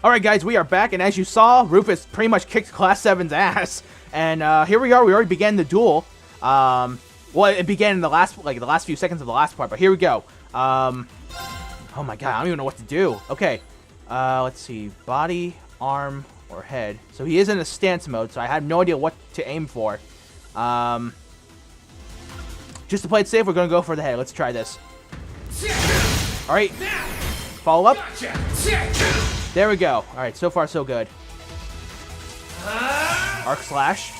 Alright guys, we are back, and as you saw, Rufus pretty much kicked Class 7's ass. And here we are, we already began the duel. Well, it began in the last few seconds of the last part, but here we go. Oh my god, I don't even know what to do. Okay, let's see, body, arm, or head. So he is in a stance mode, so I have no idea what to aim for. Just to play it safe, we're gonna go for the head. Let's try this. Alright, follow up. There we go. Alright, so far so good. Arc slash.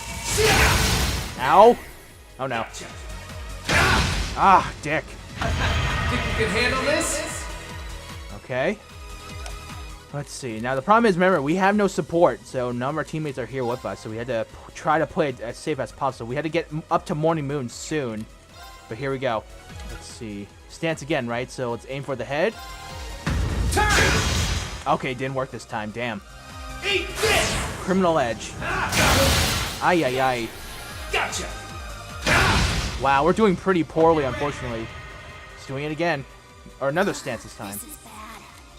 Ow. Oh no. Ah, dick. Think you can handle this? Okay. Let's see. Now the problem is, remember, we have no support, so none of our teammates are here with us, so we had to try to play it as safe as possible. We had to get up to Morning Moon soon. But here we go. Let's see. Stance again, right? So let's aim for the head. Okay, didn't work this time. Damn. Eat this! Criminal Edge. Ay, ay, ay. Gotcha! Wow, we're doing pretty poorly, unfortunately. Just doing it again. Or another stance this time.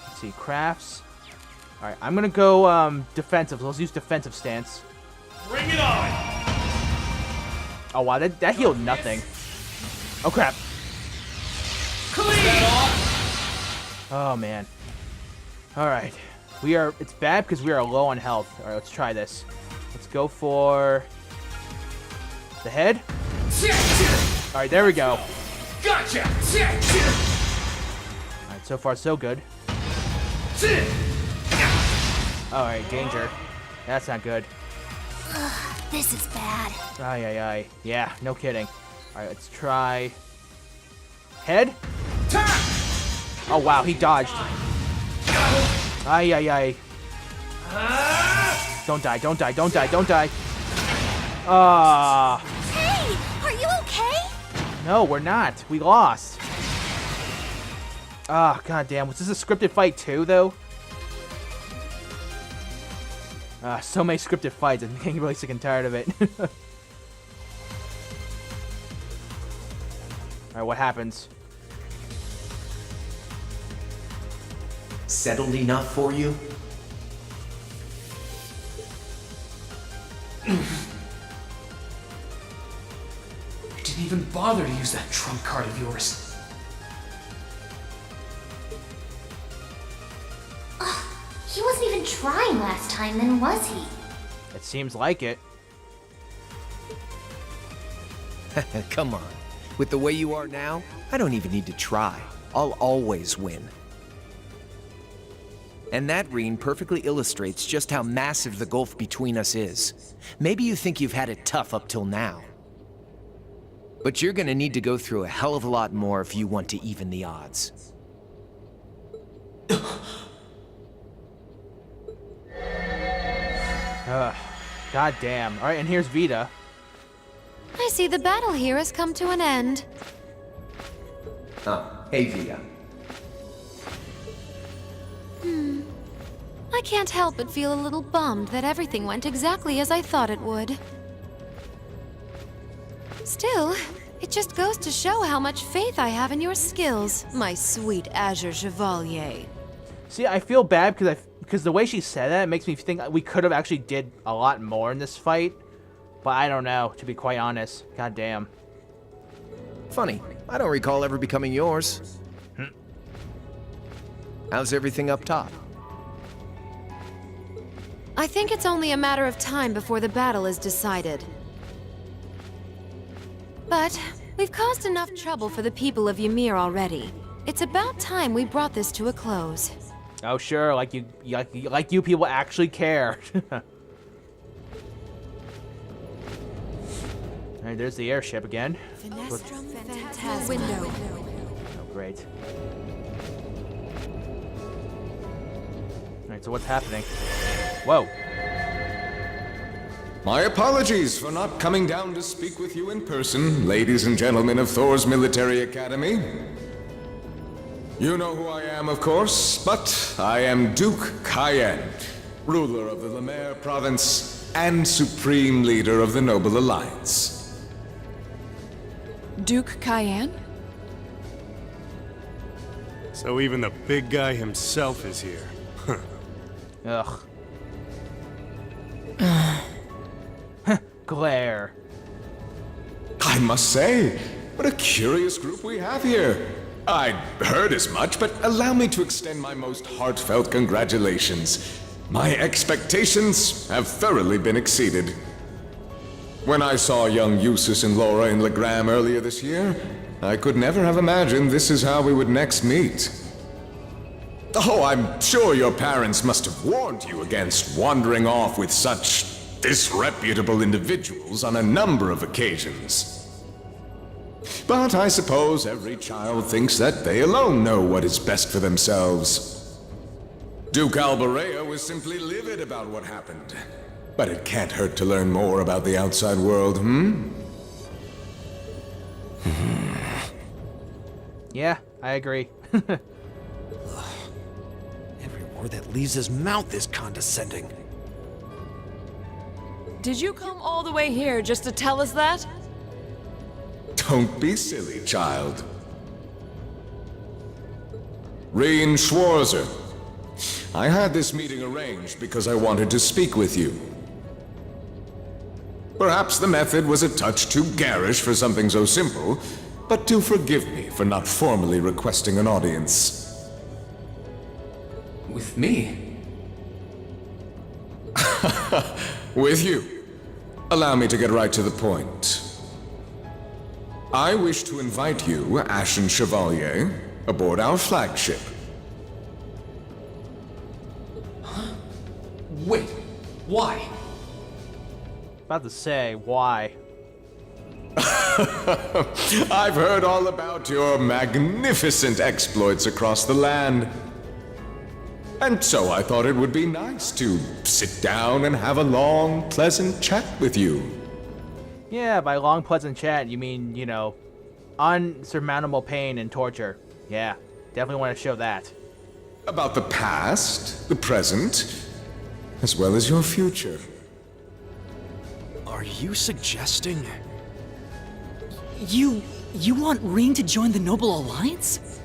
Let's see. Crafts. Alright, I'm gonna go defensive. Let's use defensive stance. Bring it on! Oh, wow. That healed nothing. Oh, crap. Clean! Oh, man. Alright. It's bad because we are low on health. Alright, let's try this. Let's go for the head. Alright, there we go. Gotcha! Alright, so far so good. Alright, danger. That's not good. This is bad. Ay, ay, ay. Yeah, no kidding. Alright, let's try head. Oh, wow, he dodged. Ay, ay, ay. Don't die, don't die, don't die, don't die. Ah. Hey, are you okay? No, we're not. We lost. Ah, goddamn. Was this a scripted fight too, though? So many scripted fights. I'm getting really sick and tired of it. Alright, what happens? Settled enough for you? You didn't even bother to use that trump card of yours. He wasn't even trying last time, then was he? It seems like it. Come on. With the way you are now, I don't even need to try. I'll always win. And that, Rean, perfectly illustrates just how massive the gulf between us is. Maybe you think you've had it tough up till now. But you're gonna need to go through a hell of a lot more if you want to even the odds. God damn. Alright, and here's Vita. I see the battle here has come to an end. Oh, hey Vita. I can't help but feel a little bummed that everything went exactly as I thought it would. Still, it just goes to show how much faith I have in your skills, my sweet Azure Chevalier. See, I feel bad because the way she said that, it makes me think we could have actually did a lot more in this fight. But I don't know, to be quite honest. God damn. Funny, I don't recall ever becoming yours. How's everything up top? I think it's only a matter of time before the battle is decided. But we've caused enough trouble for the people of Ymir already. It's about time we brought this to a close. Oh sure, like you people actually care. Alright, there's the airship again. Window. Oh, great. Alright, so what's happening? Whoa. My apologies for not coming down to speak with you in person, ladies and gentlemen of Thor's Military Academy. You know who I am, of course, but I am Duke Cayenne, ruler of the Ymir province and supreme leader of the Noble Alliance. Duke Cayenne? So even the big guy himself is here. Ugh. Glare. I must say, what a curious group we have here. I'd heard as much, but allow me to extend my most heartfelt congratulations. My expectations have thoroughly been exceeded. When I saw young Eustace and Laura in Legram earlier this year, I could never have imagined this is how we would next meet. Oh, I'm sure your parents must have warned you against wandering off with such disreputable individuals on a number of occasions. But I suppose every child thinks that they alone know what is best for themselves. Duke Alberea was simply livid about what happened. But it can't hurt to learn more about the outside world, Yeah, I agree. Every word that leaves his mouth is condescending. Did you come all the way here just to tell us that? Don't be silly, child. Rean Schwarzer. I had this meeting arranged because I wanted to speak with you. Perhaps the method was a touch too garish for something so simple, but do forgive me for not formally requesting an audience. With me? With you. Allow me to get right to the point. I wish to invite you, Ashen Chevalier, aboard our flagship. Wait, why? About to say, why? I've heard all about your magnificent exploits across the land. And so I thought it would be nice to sit down and have a long, pleasant chat with you. Yeah, by long, pleasant chat, you mean, you know, unsurmountable pain and torture. Yeah, definitely want to show that. About the past, the present, as well as your future. Are you suggesting... You want Rean to join the Noble Alliance?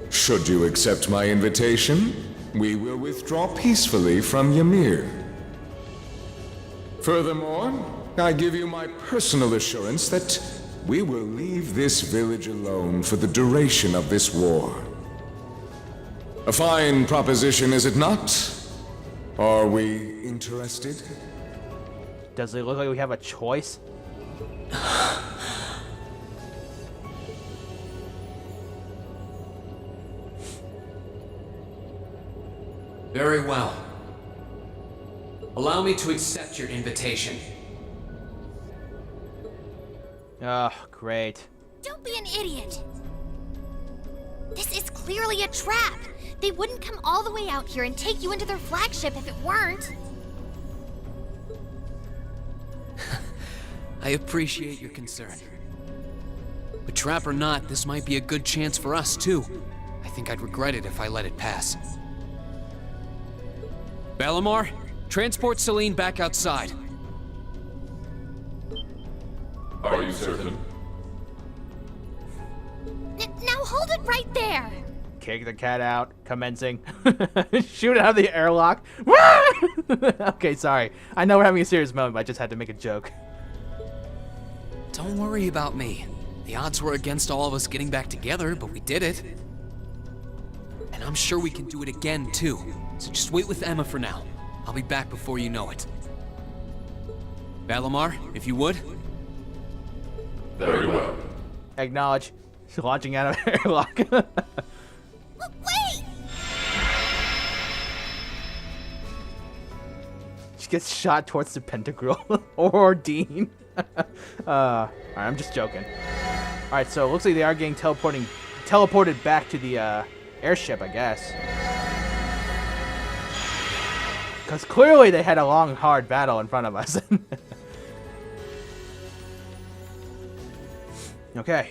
Should you accept my invitation, we will withdraw peacefully from Ymir. Furthermore, I give you my personal assurance that we will leave this village alone for the duration of this war. A fine proposition, is it not? Are we interested? Does it look like we have a choice? Very well. Allow me to accept your invitation. Oh, great. Don't be an idiot. This is clearly a trap. They wouldn't come all the way out here and take you into their flagship if it weren't. I appreciate your concern. But trap or not, this might be a good chance for us, too. I think I'd regret it if I let it pass. Balamar, transport Celine back outside. Are you certain? Now hold it right there. Kick the cat out. Commencing. Shoot out of the airlock. Okay, sorry. I know we're having a serious moment, but I just had to make a joke. Don't worry about me. The odds were against all of us getting back together, but we did it. And I'm sure we can do it again, too. So just wait with Emma for now. I'll be back before you know it. Balamar, if you would. Very well. Acknowledge. She's launching out of airlock. Wait! She gets shot towards the Pentacle. Or Dean. Alright, I'm just joking. Alright, so it looks like they are getting teleported back to the airship, I guess. Because clearly they had a long, hard battle in front of us. Okay.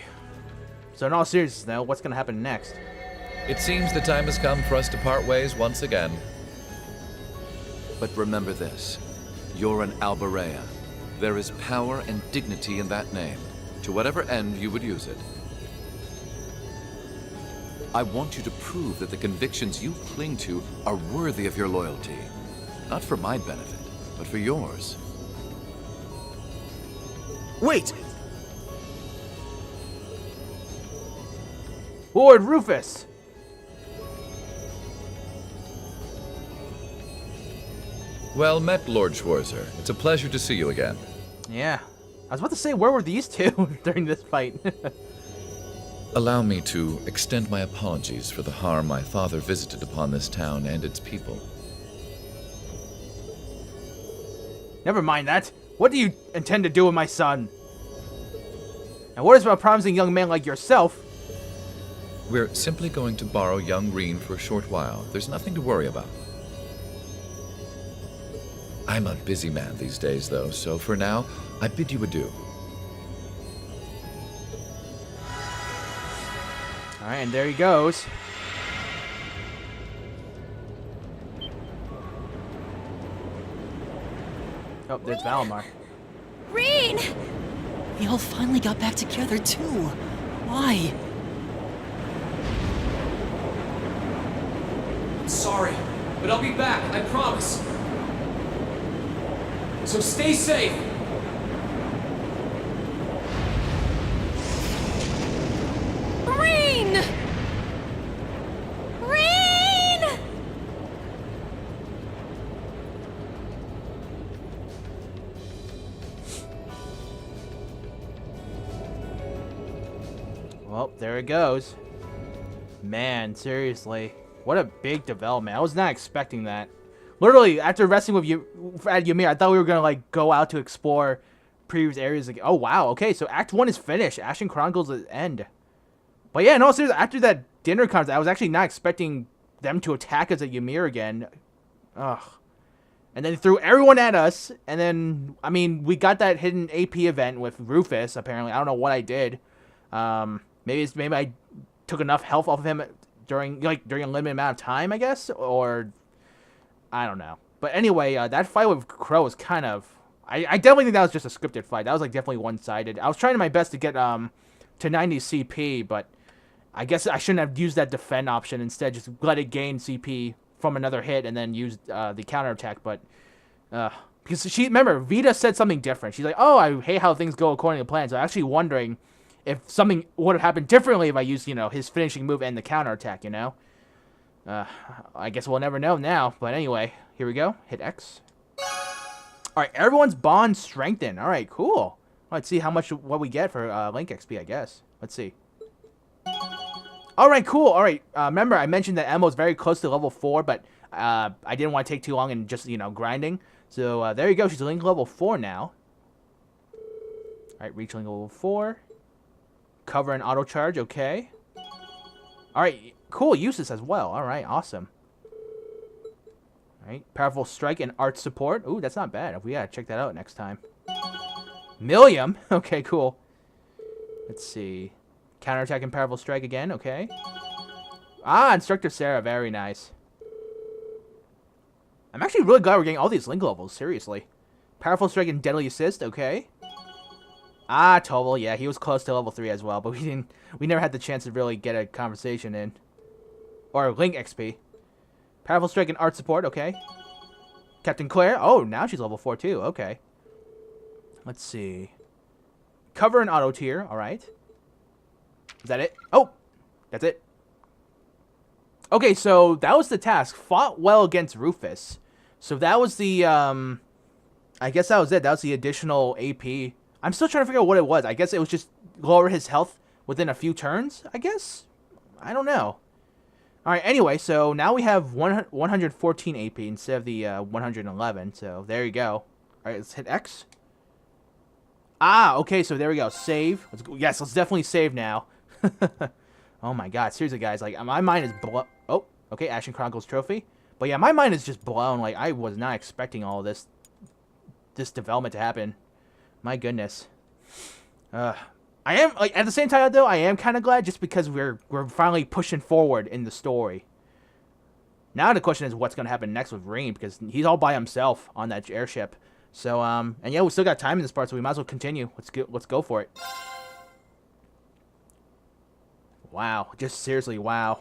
So in all seriousness now, what's going to happen next? It seems the time has come for us to part ways once again. But remember this. You're an Alberea. There is power and dignity in that name, to whatever end you would use it. I want you to prove that the convictions you cling to are worthy of your loyalty. Not for my benefit, but for yours. Wait! Lord Rufus! Well met, Lord Schwarzer. It's a pleasure to see you again. Yeah. I was about to say, where were these two during this fight? Allow me to extend my apologies for the harm my father visited upon this town and its people. Never mind that. What do you intend to do with my son? And what is about a promising young man like yourself? We're simply going to borrow young Rean for a short while. There's nothing to worry about. I'm a busy man these days, though, so for now, I bid you adieu. Alright, and there he goes. Oh, there's Valimar. Rean! They all finally got back together, too. Why? Sorry, but I'll be back, I promise. So stay safe. Rean! Rean! Well, there it goes. Man, seriously. What a big development. I was not expecting that. Literally, after wrestling with you at Ymir, I thought we were going to, like, go out to explore previous areas again. Oh, wow. Okay, so Act 1 is finished. Ashen Chronicles is end. But yeah, no, seriously, after that dinner comes, I was actually not expecting them to attack us at Ymir again. Ugh. And then they threw everyone at us. And then, I mean, we got that hidden AP event with Rufus, apparently. I don't know what I did. Maybe I took enough health off of him during a limited amount of time, I guess, or I don't know. But anyway, that fight with Crow was kind of, I definitely think that was just a scripted fight. That was like definitely one-sided. I was trying my best to get to 90 CP, but I guess I shouldn't have used that defend option. Instead, just let it gain CP from another hit and then use the counterattack. But because remember, Vita said something different. She's like, "Oh, I hate how things go according to plan." So I'm actually wondering if something would have happened differently if I used, his finishing move and the counterattack, I guess we'll never know now. But anyway, here we go. Hit X. Alright, everyone's bond strengthened. Alright, cool. Let's see what we get for Link XP, I guess. Let's see. Alright, cool. Alright, remember I mentioned that Emma's very close to level 4, but I didn't want to take too long and just, grinding. So there you go. She's Link level 4 now. Alright, reach Link level 4. Cover and auto charge, okay. Alright, cool uses as well. Alright, awesome. Alright, powerful strike and art support. Ooh, that's not bad. We gotta check that out next time. Millium? Okay, cool. Let's see. Counterattack and powerful strike again, okay. Ah, Instructor Sarah, very nice. I'm actually really glad we're getting all these Link levels, seriously. Powerful strike and deadly assist, okay. Ah, Toval, yeah, he was close to level 3 as well, but we never had the chance to really get a conversation in. Or Link XP. Powerful strike and art support, okay. Captain Claire, oh, now she's level 4 too, okay. Let's see. Cover and auto tier, alright. Is that it? Oh, that's it. Okay, so that was the task. Fought well against Rufus. So that was the, I guess that was it. That was the additional AP. I'm still trying to figure out what it was. I guess it was just lower his health within a few turns, I guess? I don't know. Alright, anyway, so now we have 114 AP instead of the 111. So there you go. Alright, let's hit X. Ah, okay, so there we go. Save. Let's go. Yes, let's definitely save now. Oh my god, seriously, guys. Like, my mind is blown. Oh, okay, Ashen Chronicles trophy. But yeah, my mind is just blown. Like, I was not expecting all of this development to happen. My goodness. I am, like, at the same time, though, I am kind of glad just because we're finally pushing forward in the story. Now the question is what's going to happen next with Rean, because he's all by himself on that airship. So, and yeah, we still got time in this part, so we might as well continue. Let's go for it. Wow, just seriously, wow.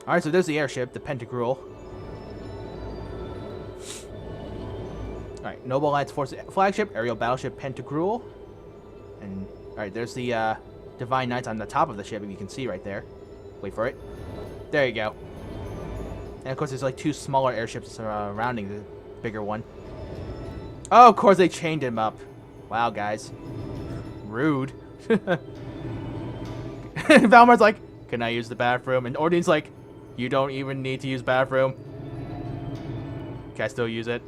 Alright, so there's the airship, the Pentacle. Alright, Noble Alliance Force flagship, aerial battleship Pentacle. And, alright, there's the Divine Knights on the top of the ship, if you can see right there. Wait for it. There you go. And of course, there's like 2 smaller airships surrounding the bigger one. Oh, of course, they chained him up. Wow, guys. Rude. Valmar's like, can I use the bathroom? And Ordine's like, you don't even need to use bathroom. Can I still use it?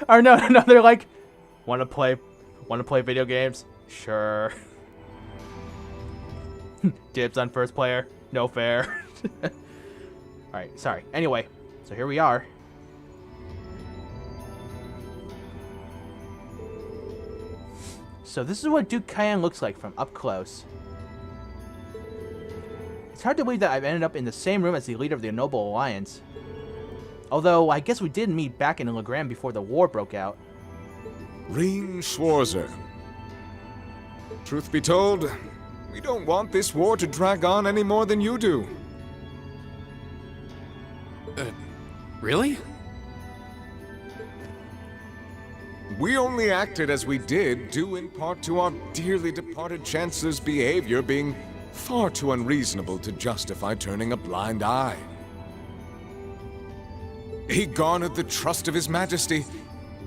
Or no, they're like, wanna play video games? Sure. Dibs on first player. No fair. Alright, sorry. Anyway, so here we are. So this is what Duke Cayenne looks like from up close. It's hard to believe that I've ended up in the same room as the leader of the Noble Alliance. Although, I guess we did meet back in Legrand before the war broke out. Rean Schwarzer. Truth be told, we don't want this war to drag on any more than you do. Really? We only acted as we did, due in part to our dearly departed Chancellor's behavior being far too unreasonable to justify turning a blind eye. He garnered the trust of His Majesty,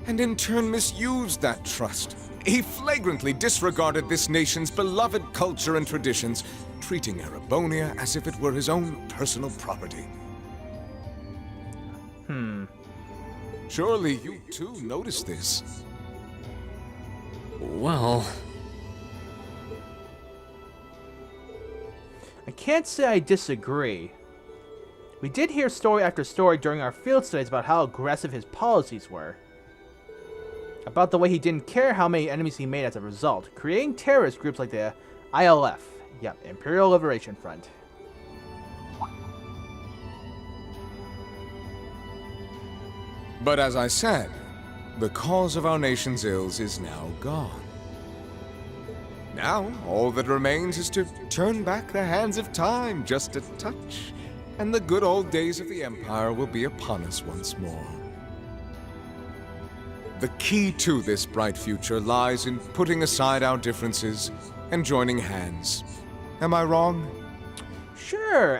and in turn misused that trust. He flagrantly disregarded this nation's beloved culture and traditions, treating Erebonia as if it were his own personal property. Surely you too noticed this. Well... I can't say I disagree. We did hear story after story during our field studies about how aggressive his policies were. About the way he didn't care how many enemies he made as a result, creating terrorist groups like the ILF. Yep, Imperial Liberation Front. But as I said, the cause of our nation's ills is now gone. Now, all that remains is to turn back the hands of time just a touch, and the good old days of the Empire will be upon us once more. The key to this bright future lies in putting aside our differences and joining hands. Am I wrong? Sure,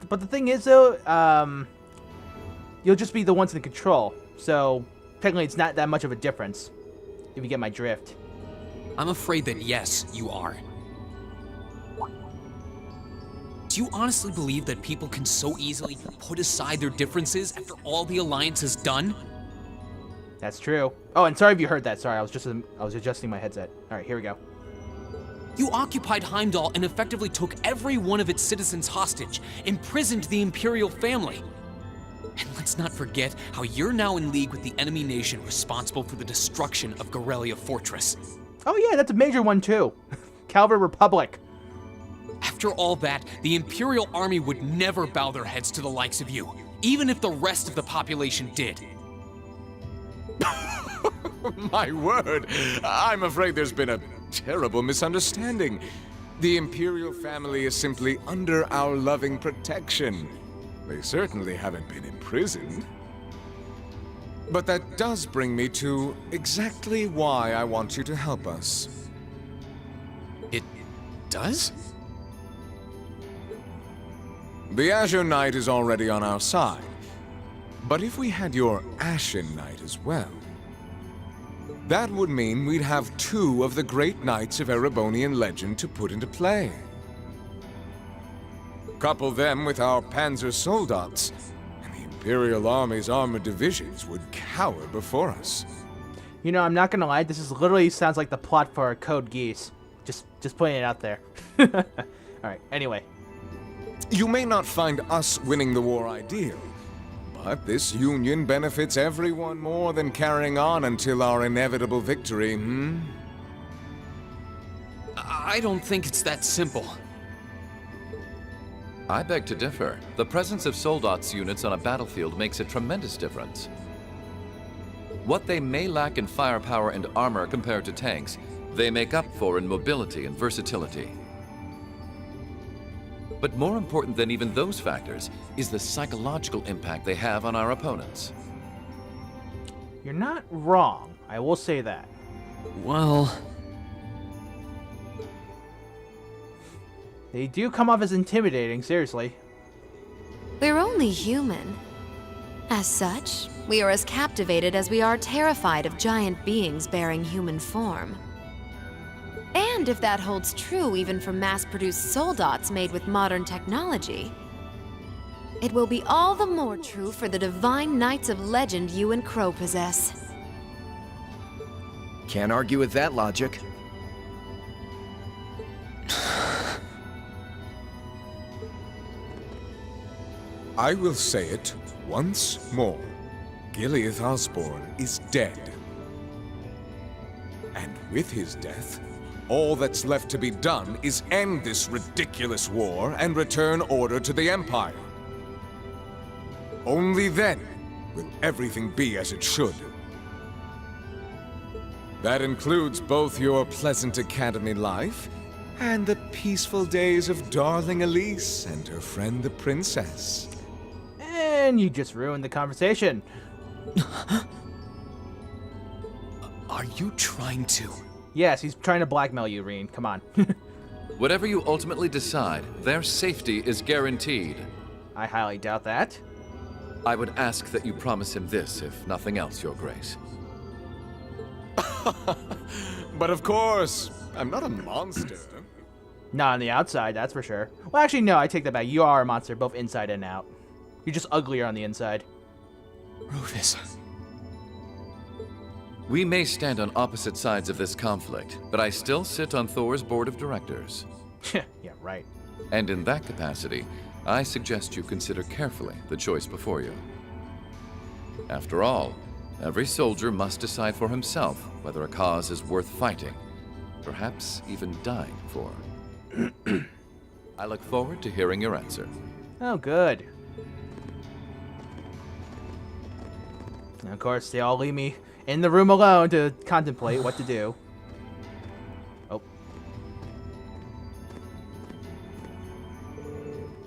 but the thing is though, you'll just be the ones in control, so technically it's not that much of a difference, if you get my drift. I'm afraid that yes, you are. Do you honestly believe that people can so easily put aside their differences after all the Alliance has done? That's true. Oh, and sorry if you heard that. Sorry, I was adjusting my headset. All right, here we go. You occupied Heimdall and effectively took every one of its citizens hostage, imprisoned the Imperial family. And let's not forget how you're now in league with the enemy nation responsible for the destruction of Gorelia Fortress. Oh yeah, that's a major one too. Calvary Republic. After all that, the Imperial army would never bow their heads to the likes of you, even if the rest of the population did. My word, I'm afraid there's been a terrible misunderstanding. The Imperial family is simply under our loving protection. They certainly haven't been imprisoned. But that does bring me to exactly why I want you to help us. It does? The Azure Knight is already on our side. But if we had your Ashen Knight as well, that would mean we'd have 2 of the great knights of Erebonian legend to put into play. Couple them with our Panzer Soldats, and the Imperial Army's armored divisions would cower before us. You know, I'm not gonna lie, this is literally sounds like the plot for Code Geass. Just putting it out there. Alright, anyway. You may not find us winning the war ideal, but this union benefits everyone more than carrying on until our inevitable victory, I don't think it's that simple. I beg to differ. The presence of Soldats units on a battlefield makes a tremendous difference. What they may lack in firepower and armor compared to tanks, they make up for in mobility and versatility. But more important than even those factors is the psychological impact they have on our opponents. You're not wrong. I will say that. Well, They do come off as intimidating, seriously. We're only human. As such, we are as captivated as we are terrified of giant beings bearing human form. And if that holds true even for mass-produced soul-dots made with modern technology, it will be all the more true for the divine knights of legend you and Crow possess. Can't argue with that logic. I will say it once more. Gileath Osborne is dead. And with his death, all that's left to be done is end this ridiculous war and return order to the Empire. Only then will everything be as it should. That includes both your pleasant academy life and the peaceful days of darling Elise and her friend the princess. And you just ruined the conversation. are you trying to? Yes, he's trying to blackmail you, Rean. Come on. Whatever you ultimately decide, their safety is guaranteed. I highly doubt that. I would ask that you promise him this, if nothing else, Your Grace. But of course, I'm not a monster. Not on the outside, that's for sure. Well, actually, no, I take that back. You are a monster, both inside and out. You're just uglier on the inside. Rufus. We may stand on opposite sides of this conflict, but I still sit on Thor's board of directors. Yeah, right. And in that capacity, I suggest you consider carefully the choice before you. After all, every soldier must decide for himself whether a cause is worth fighting, perhaps even dying for. I look forward to hearing your answer. Oh, good. And of course, they all leave me in the room alone to contemplate what to do. Oh.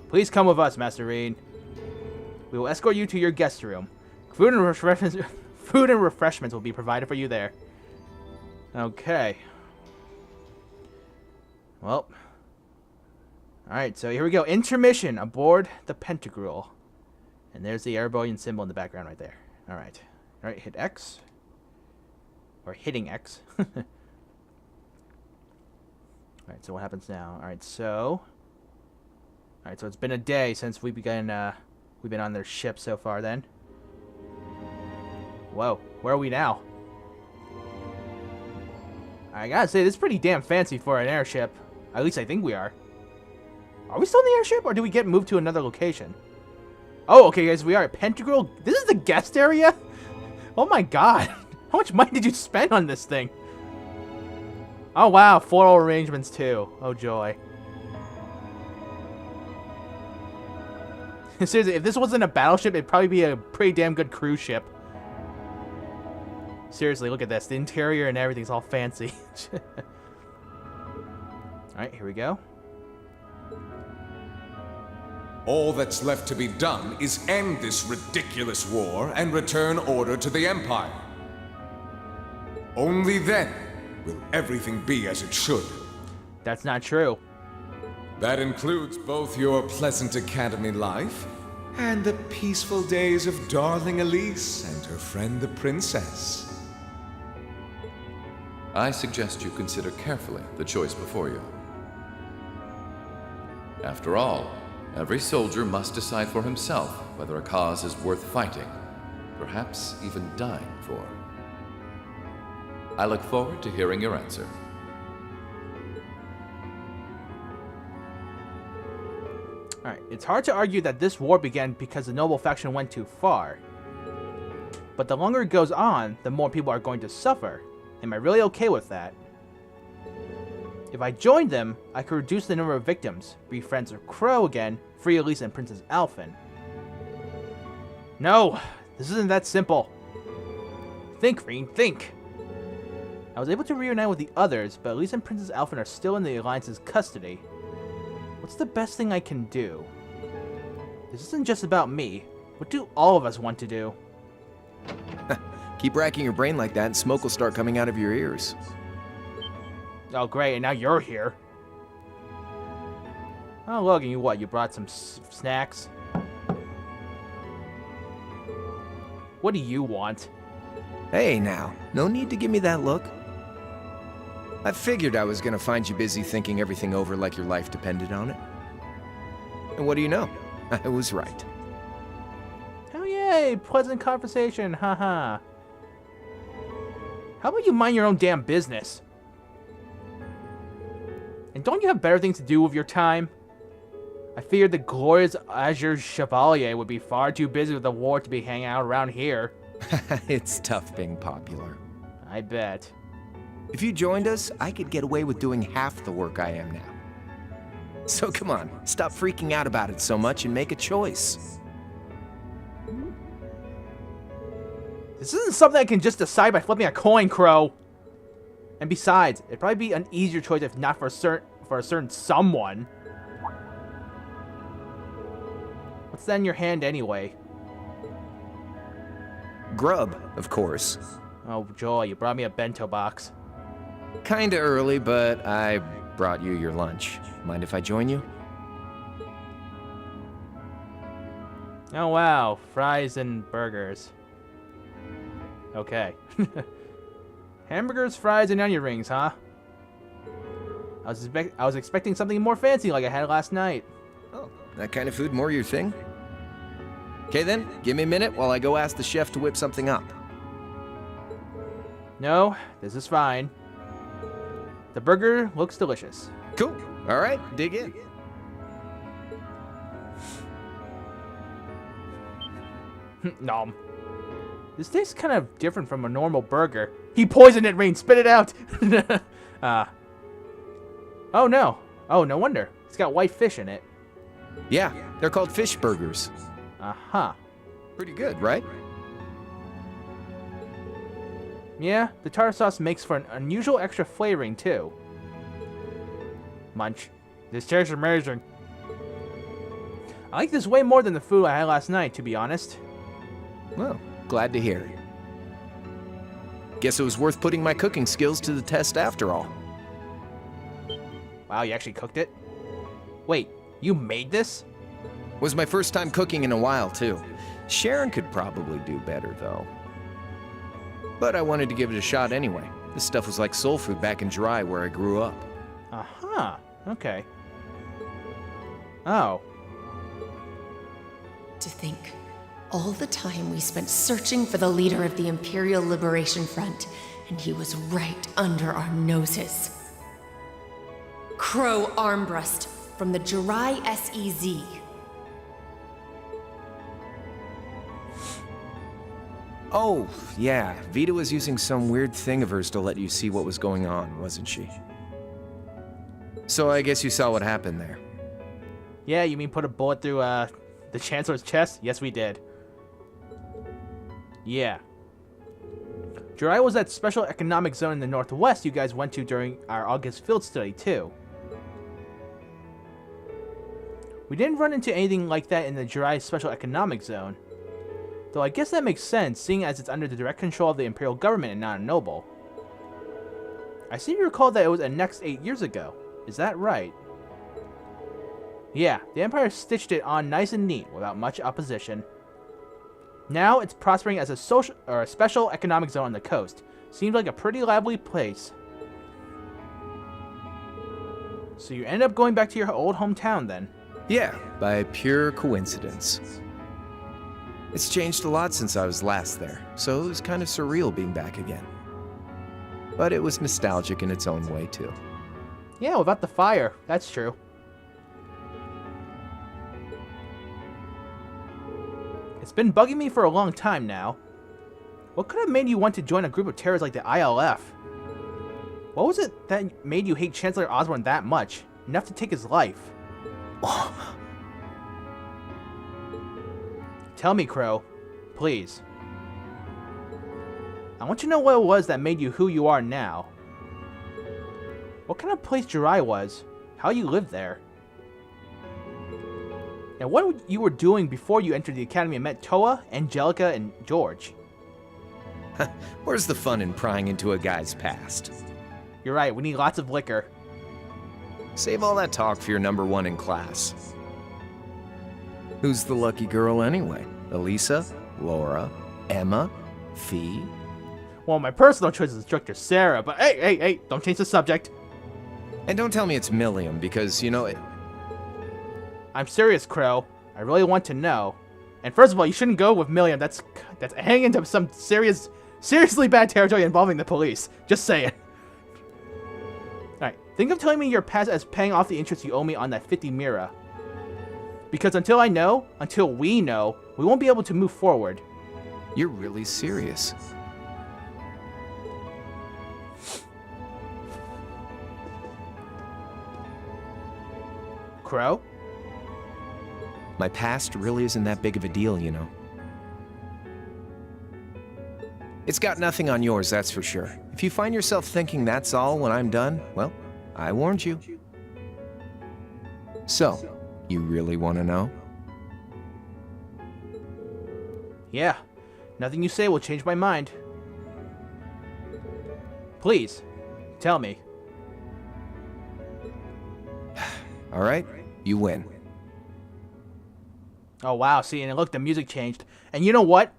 Please come with us, Master Rean. We will escort you to your guest room. Food and refreshments will be provided for you there. Okay. Well. Alright, so here we go. Intermission aboard the Pentacle. And there's the Erebonian symbol in the background right there. Alright. Alright, hit X. Or hitting X. Alright, so what happens now? Alright, so it's been a day since we've been on their ship so far then. Whoa, where are we now? I gotta say, this is pretty damn fancy for an airship. At least I think we are. Are we still in the airship, or do we get moved to another location? Oh, okay, guys, we are at Pentacle. This is the guest area? Oh my god. How much money did you spend on this thing? Oh wow, floral arrangements too. Oh joy. Seriously, if this wasn't a battleship, it'd probably be a pretty damn good cruise ship. Seriously, look at this. The interior and everything's all fancy. Alright, here we go. All that's left to be done is end this ridiculous war and return order to the Empire. Only then will everything be as it should. That's not true. That includes both your pleasant academy life and the peaceful days of darling Elise and her friend the princess. I suggest you consider carefully the choice before you. After all, every soldier must decide for himself whether a cause is worth fighting, perhaps even dying for. I look forward to hearing your answer. Alright, it's hard to argue that this war began because the noble faction went too far. But the longer it goes on, the more people are going to suffer. Am I really okay with that? If I joined them, I could reduce the number of victims, be friends with Crow again, free Elise and Princess Alphen. No, this isn't that simple. Think, Rean, think. I was able to reunite with the others, but Elise and Princess Alphen are still in the Alliance's custody. What's the best thing I can do? This isn't just about me. What do all of us want to do? Keep racking your brain like that and smoke will start coming out of your ears. Oh, great, and now you're here. Oh, look, and you brought some snacks? What do you want? Hey now, no need to give me that look. I figured I was gonna find you busy thinking everything over like your life depended on it. And what do you know? I was right. Oh yay, pleasant conversation, haha. How about you mind your own damn business? And don't you have better things to do with your time? I figured the glorious Azure Chevalier would be far too busy with the war to be hanging out around here. It's tough being popular. I bet. If you joined us, I could get away with doing half the work I am now. So come on, stop freaking out about it so much and make a choice. This isn't something I can just decide by flipping a coin, Crow. And besides, it'd probably be an easier choice if not for a certain someone. What's that in your hand anyway? Grub, of course. Oh, joy, you brought me a bento box. Kinda early, but I brought you your lunch. Mind if I join you? Oh wow, fries and burgers. Okay. Hamburgers, fries, and onion rings, huh? I was expecting something more fancy like I had last night. Oh, that kind of food more your thing? Okay then, give me a minute while I go ask the chef to whip something up. No, this is fine. The burger looks delicious. Cool. All right, dig in. Nom. This tastes kind of different from a normal burger. He poisoned it, Rean. Spit it out. Oh no. Oh, no wonder. It's got white fish in it. Yeah, they're called fish burgers. Uh-huh. Pretty good, right? Yeah, the tartar sauce makes for an unusual extra flavoring, too. Munch. This tastes amazing. I like this way more than the food I had last night, to be honest. Well, glad to hear it. Guess it was worth putting my cooking skills to the test after all. Wow, you actually cooked it? Wait, you made this? Was my first time cooking in a while, too. Sharon could probably do better, though. But I wanted to give it a shot anyway. This stuff was like soul food back in Jirai, where I grew up. Uh-huh. Okay. Oh. To think, all the time we spent searching for the leader of the Imperial Liberation Front, and he was right under our noses. Crow Armbrust from the Jirai SEZ. Oh, yeah. Vita was using some weird thing of hers to let you see what was going on, wasn't she? So I guess you saw what happened there. Yeah, you mean put a bullet through, the Chancellor's chest? Yes, we did. Yeah. Jirai was that special economic zone in the northwest you guys went to during our August field study, too. We didn't run into anything like that in the Jirai special economic zone. Though I guess that makes sense, seeing as it's under the direct control of the Imperial government and not a noble. I seem to recall that it was annexed 8 years ago. Is that right? Yeah, the Empire stitched it on nice and neat, without much opposition. Now it's prospering as a special economic zone on the coast. Seems like a pretty lively place. So you end up going back to your old hometown then? Yeah, by pure coincidence. It's changed a lot since I was last there, so it was kind of surreal being back again. But it was nostalgic in its own way, too. Yeah, without the fire. That's true. It's been bugging me for a long time now. What could have made you want to join a group of terrorists like the ILF? What was it that made you hate Chancellor Osborne that much? Enough to take his life? Tell me, Crow. Please. I want you to know what it was that made you who you are now. What kind of place Jirai was. How you lived there. Now, what you were doing before you entered the academy and met Toa, Angelica, and George? Where's the fun in prying into a guy's past? You're right, we need lots of liquor. Save all that talk for your number one in class. Who's the lucky girl anyway? Elisa? Laura? Emma? Fee? Well, my personal choice is instructor Sarah, but hey, don't change the subject. And don't tell me it's Milliam, because, you know, I'm serious, Crow. I really want to know. And first of all, you shouldn't go with Milliam. That's hanging into some seriously bad territory involving the police. Just saying. Alright, think of telling me your past as paying off the interest you owe me on that 50 Mira. Because until we know, we won't be able to move forward. You're really serious. Crow? My past really isn't that big of a deal, you know. It's got nothing on yours, that's for sure. If you find yourself thinking that's all when I'm done, well, I warned you. So, you really want to know? Yeah. Nothing you say will change my mind. Please, tell me. All right, you win. Oh, wow. See, and look, the music changed. And you know what?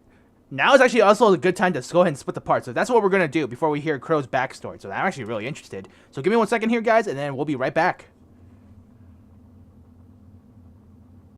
Now is actually also a good time to go ahead and split the parts. So that's what we're going to do before we hear Crow's backstory. So I'm actually really interested. So give me 1 second here, guys, and then we'll be right back.